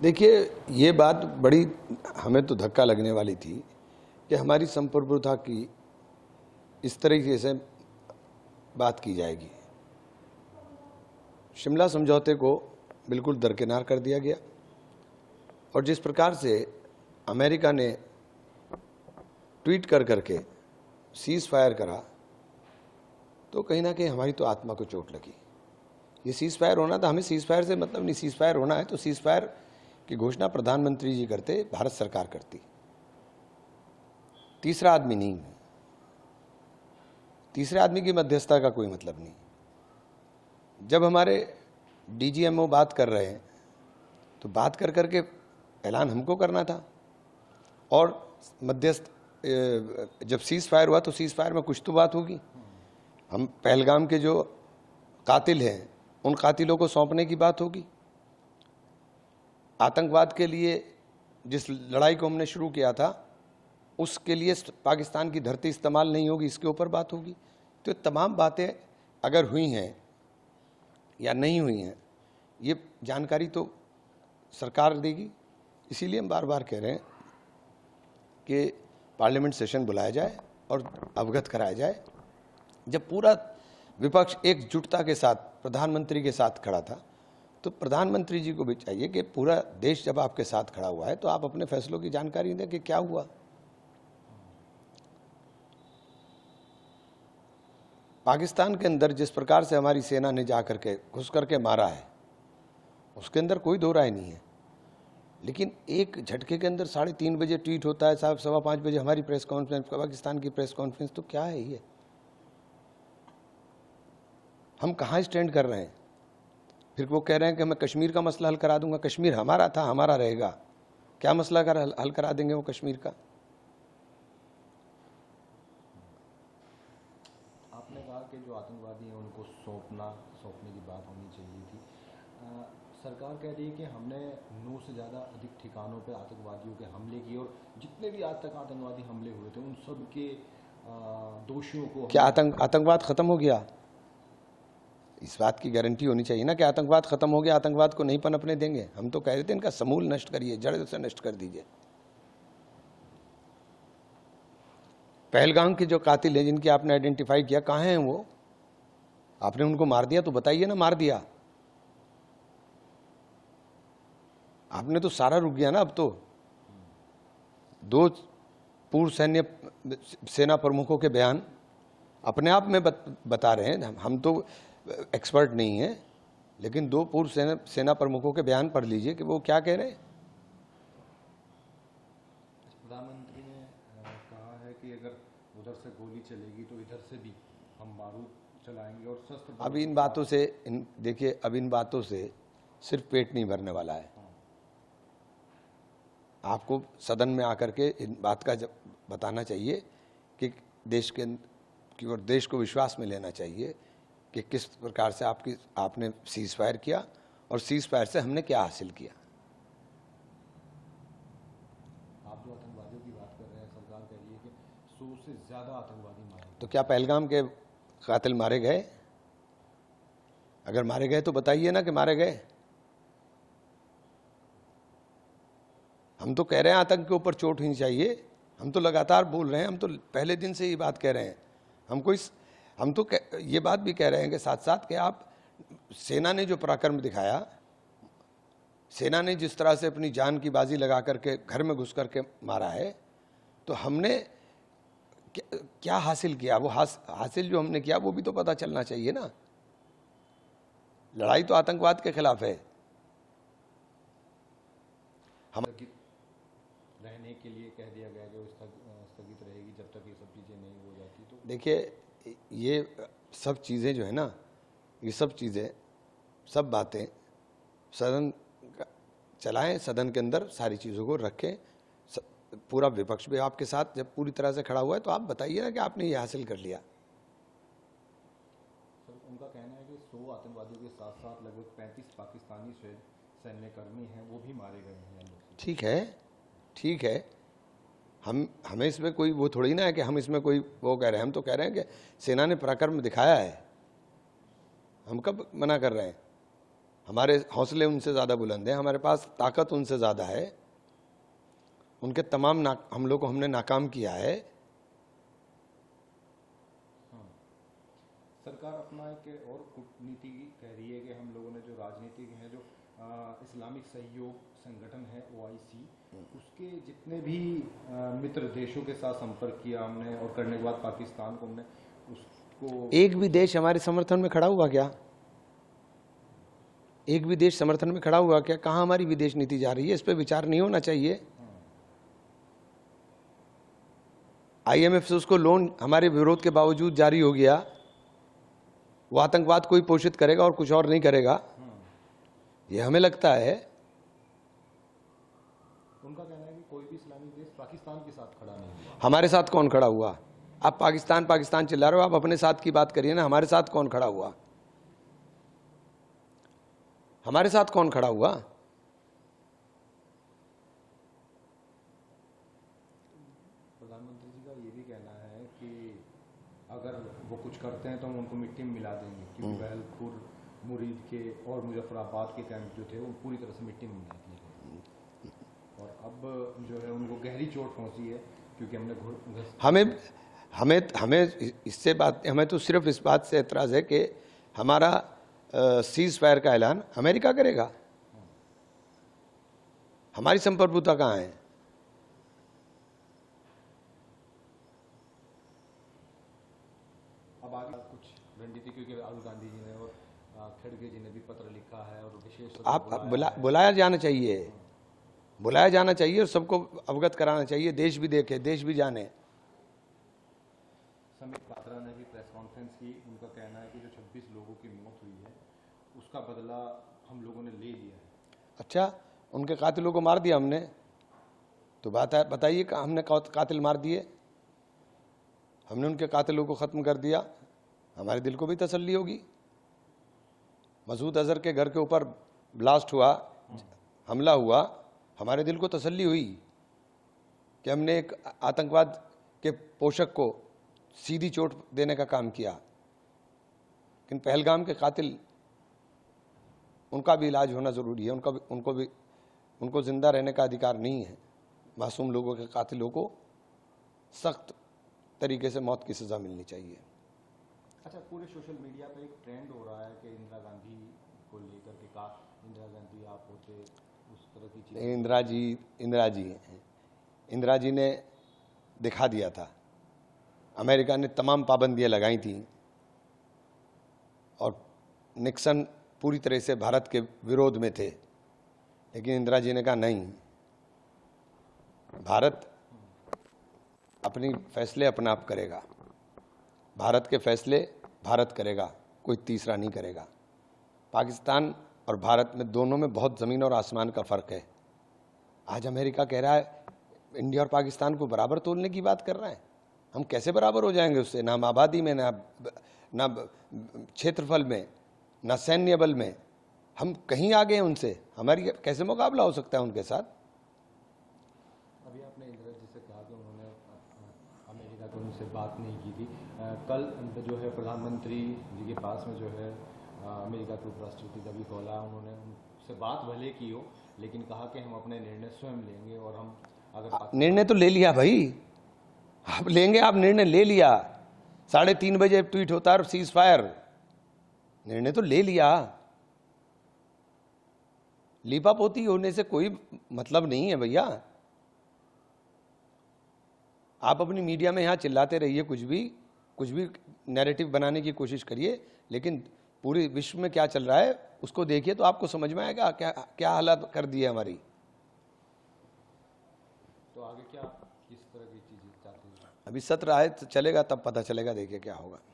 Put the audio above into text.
देखिए, ये बात बड़ी हमें तो धक्का लगने वाली थी कि हमारी संप्रभुता की इस तरीके से बात की जाएगी। शिमला समझौते को बिल्कुल दरकिनार कर दिया गया और जिस प्रकार से अमेरिका ने ट्वीट कर करके सीज़ फायर करा, तो कहीं ना कहीं हमारी तो आत्मा को चोट लगी। ये सीज़ फायर होना था, हमें सीज़ फायर से मतलब नहीं। सीज़ फायर होना है तो सीज़ फायर की घोषणा प्रधानमंत्री जी करते, भारत सरकार करती, तीसरा आदमी नहीं। तीसरे आदमी की मध्यस्थता का कोई मतलब नहीं। जब हमारे डीजीएमओ बात कर रहे हैं तो बात कर करके ऐलान हमको करना था, और मध्यस्थ जब सीज़ फायर हुआ तो सीज़ फायर में कुछ तो बात होगी। हम पहलगाम के जो कातिल हैं उन कातिलों को सौंपने की बात होगी। आतंकवाद के लिए जिस लड़ाई को हमने शुरू किया था उसके लिए पाकिस्तान की धरती इस्तेमाल नहीं होगी, इसके ऊपर बात होगी। तो तमाम बातें अगर हुई हैं या नहीं हुई हैं, ये जानकारी तो सरकार देगी। इसीलिए हम बार बार कह रहे हैं कि पार्लियामेंट सेशन बुलाया जाए और अवगत कराया जाए। जब पूरा विपक्ष एकजुटता के साथ प्रधानमंत्री के साथ खड़ा था, तो प्रधानमंत्री जी को भी चाहिए कि पूरा देश जब आपके साथ खड़ा हुआ है तो आप अपने फैसलों की जानकारी दें कि क्या हुआ। पाकिस्तान के अंदर जिस प्रकार से हमारी सेना ने जा करके घुस करके मारा है, उसके अंदर कोई दो राय नहीं है। लेकिन एक झटके के अंदर 3:30 बजे ट्वीट होता है, साहब 5:15 बजे हमारी प्रेस कॉन्फ्रेंस, पाकिस्तान की प्रेस कॉन्फ्रेंस। तो क्या है ये? हम कहाँ स्टैंड कर रहे हैं? फिर वो कह रहे हैं कि मैं कश्मीर का मसला हल करा दूंगा। कश्मीर हमारा था, हमारा रहेगा। क्या मसला कर हल करा देंगे वो कश्मीर का? आपने कहा कि जो आतंकवादी हैं उनको सौंपने की बात होनी चाहिए थी। सरकार कह रही है कि हमने 9 से ज़्यादा अधिक ठिकानों पर आतंकवादियों के हमले किए और जितने भी आज तक आतंकवादी हमले हुए थे उन सब के दोषियों को क्या आतंकवाद खत्म हो गया? इस बात की गारंटी होनी चाहिए ना कि आतंकवाद खत्म हो गया, आतंकवाद को नहीं पनपने देंगे। हम तो कह रहे थे इनका समूल नष्ट करिए, जड़ से नष्ट कर दीजिए। पहलगाम के जो कातिल हैं जिनकी आपने आइडेंटिफाई किया, कहाँ हैं वो? आपने उनको मार दिया तो बताइए ना, मार दिया आपने तो सारा रुक गया ना। अब तो 2 पूर्व सेना प्रमुखों के बयान अपने आप में बता रहे हैं। हम तो एक्सपर्ट नहीं है, लेकिन 2 पूर्व सेना प्रमुखों के बयान पढ़ लीजिए कि वो क्या कह रहे हैं। प्रधानमंत्री ने कहा है कि अगर उधर से गोली चलेगी तो इधर से भी हम बारूद चलाएंगे और शस्त्र। अब इन बातों से देखिए, अब इन बातों से सिर्फ पेट नहीं भरने वाला है। आपको सदन में आकर के इन बात का बताना चाहिए कि देश को विश्वास में लेना चाहिए कि किस प्रकार से आपने सीज़ फायर किया और सीज़ फायर से हमने क्या हासिल किया। आप जो आतंकवादियों की बात कर रहे हैं, सरकार कह रही है कि 100 से ज़्यादा आतंकवादी मारे। तो क्या पहलगाम के कातिल मारे गए? अगर मारे गए तो बताइए ना कि मारे गए। हम तो कह रहे हैं आतंक के ऊपर चोट होनी चाहिए। हम तो लगातार बोल रहे हैं, हम तो पहले दिन से ये बात कह रहे हैं। हम तो ये बात भी कह रहे हैं कि साथ साथ कि आप सेना ने जो पराक्रम दिखाया, सेना ने जिस तरह से अपनी जान की बाजी लगा करके घर में घुस करके मारा है, तो हमने क्या हासिल किया? वो हासिल जो हमने किया वो भी तो पता चलना चाहिए ना। लड़ाई तो आतंकवाद के खिलाफ है। हम रहने के लिए कह दिया गया कि स्थगित रहेगी जब तक ये सब चीज़ें नहीं हो जाती। तो देखिए, ये सब चीज़ें जो है ना, ये सब चीज़ें, सब बातें सदन चलाएं, सदन के अंदर सारी चीज़ों को रखें। पूरा विपक्ष भी आपके साथ जब पूरी तरह से खड़ा हुआ है तो आप बताइए ना कि आपने ये हासिल कर लिया। सर, उनका कहना है कि 100 आतंकवादियों के साथ साथ लगभग 35 पाकिस्तानी सैन्यकर्मी हैं, वो भी मारे गए हैं। ठीक है, ठीक है। हमें इसमें कोई वो थोड़ी ना है कि हम इसमें कोई वो कह रहे हैं। हम तो कह रहे हैं कि सेना ने पराक्रम दिखाया है। हम कब मना कर रहे हैं? हमारे हौसले उनसे ज़्यादा बुलंद हैं, हमारे पास ताकत उनसे ज़्यादा है। उनके तमाम हमलों को हमने नाकाम किया है। सरकार अपना एक और कूटनीति कह रही है कि हम लोगों ने जो राजनीतिक है, जो इस्लामिक सहयोग संगठन है OIC, उसके जितने भी मित्र देशों के साथ संपर्क किया हमने, और करने के बाद पाकिस्तान को हमने उसको, एक भी देश हमारे समर्थन में खड़ा हुआ क्या? एक भी देश समर्थन में खड़ा हुआ क्या? कहाँ हमारी विदेश नीति जा रही है? इस पर विचार नहीं होना चाहिए? IMF से उसको लोन हमारे विरोध के बावजूद जारी हो गया। वो आतंकवाद को ही पोषित करेगा और कुछ और नहीं करेगा, ये हमें लगता है। उनका कहना है कि कोई भी इस्लामिक देश पाकिस्तान के साथ खड़ा नहीं हुआ। हमारे साथ कौन खड़ा हुआ? आप पाकिस्तान पाकिस्तान चिल्ला रहे हो, आप अपने साथ की बात करिए ना। हमारे साथ कौन खड़ा हुआ? हमारे साथ कौन खड़ा हुआ? प्रधानमंत्री जी का ये भी कहना है कि अगर वो कुछ करते हैं तो हम उनको मिट्टी में मिला देंगे, क्योंकि बहलपुर, मुरीद के और मुजफ्फराबाद के कैंप जो थे वो पूरी तरह से मिट्टी में मिला दिए गए, और अब जो है उनको गहरी चोट पहुंची है, क्योंकि हमने हमें इससे बात, हमें तो सिर्फ इस बात से एतराज़ है कि हमारा सीज फायर का ऐलान अमेरिका करेगा। हमारी संप्रभुता कहाँ है? अब आगे कुछ रणनीति, क्योंकि राहुल गांधी जी ने और खड़गे जी ने भी पत्र लिखा है और विशेष बुलाया जाना चाहिए, बुलाया जाना चाहिए और सबको अवगत कराना चाहिए। देश भी देखे, देश भी जाने। समित पात्रा ने भी प्रेस कॉन्फ्रेंस की। उनका कहना है कि जो 26 लोगों की मौत हुई है उसका बदला हम लोगों ने ले लिया है। अच्छा, उनके कातिलों को मार दिया हमने? तो बताइए, हमने कातिल मार दिए? हमने उनके कातिलों को ख़त्म कर दिया? हमारे दिल को भी तसल्ली होगी। मसूद अजहर के घर के ऊपर ब्लास्ट हुआ, हमला हुआ, हमारे दिल को तसल्ली हुई कि हमने एक आतंकवाद के पोषक को सीधी चोट देने का काम किया। लेकिन पहलगाम के कातिल, उनका भी इलाज होना ज़रूरी है। उनको ज़िंदा रहने का अधिकार नहीं है। मासूम लोगों के कातिलों को सख्त तरीके से मौत की सज़ा मिलनी चाहिए। अच्छा, पूरे सोशल मीडिया पे एक ट्रेंड हो रहा है कि इंदिरा गांधी को लेकर के कहा, इंदिरा गांधी आप होते, उस तरह की चीज़। इंदिरा जी ने दिखा दिया था। अमेरिका ने तमाम पाबंदियां लगाई थी और निक्सन पूरी तरह से भारत के विरोध में थे, लेकिन इंदिरा जी ने कहा नहीं, भारत अपनी फैसले अपना आप करेगा, भारत के फैसले भारत करेगा, कोई तीसरा नहीं करेगा। पाकिस्तान और भारत में, दोनों में बहुत ज़मीन और आसमान का फ़र्क है। आज अमेरिका कह रहा है इंडिया और पाकिस्तान को बराबर तोलने की बात कर रहा है। हम कैसे बराबर हो जाएंगे उससे? ना हम आबादी में, ना क्षेत्रफल में, ना सैन्य बल में, हम कहीं आगे हैं उनसे। हमारी कैसे मुकाबला हो सकता है उनके साथ? अभी आपने इंदिरा जी से कहा कि उन्होंने अमेरिका को उनसे बात नहीं की थी। कल जो है प्रधानमंत्री जी के पास में जो है अमेरिका के उपराष्ट्रपति जब भी खोला, उन्होंने उनसे बात भले की हो, लेकिन कहा कि हम अपने निर्णय स्वयं लेंगे, और हम अगर निर्णय तो ले लिया भाई, आप लेंगे, आप निर्णय ले लिया। 3:30 बजे ट्वीट होता है सीज फायर, निर्णय तो ले लिया। लीपापोती होने से कोई मतलब नहीं है भैया। आप अपनी मीडिया में यहाँ चिल्लाते रहिए, कुछ भी नैरेटिव बनाने की कोशिश करिए, लेकिन पूरे विश्व में क्या चल रहा है उसको देखिए तो आपको समझ में आएगा क्या हालत कर दी है हमारी। तो आगे क्या, किस तरह की चीज़ें चाहते हैं? अभी सत्र आए तो चलेगा, तब पता चलेगा, देखिए क्या होगा।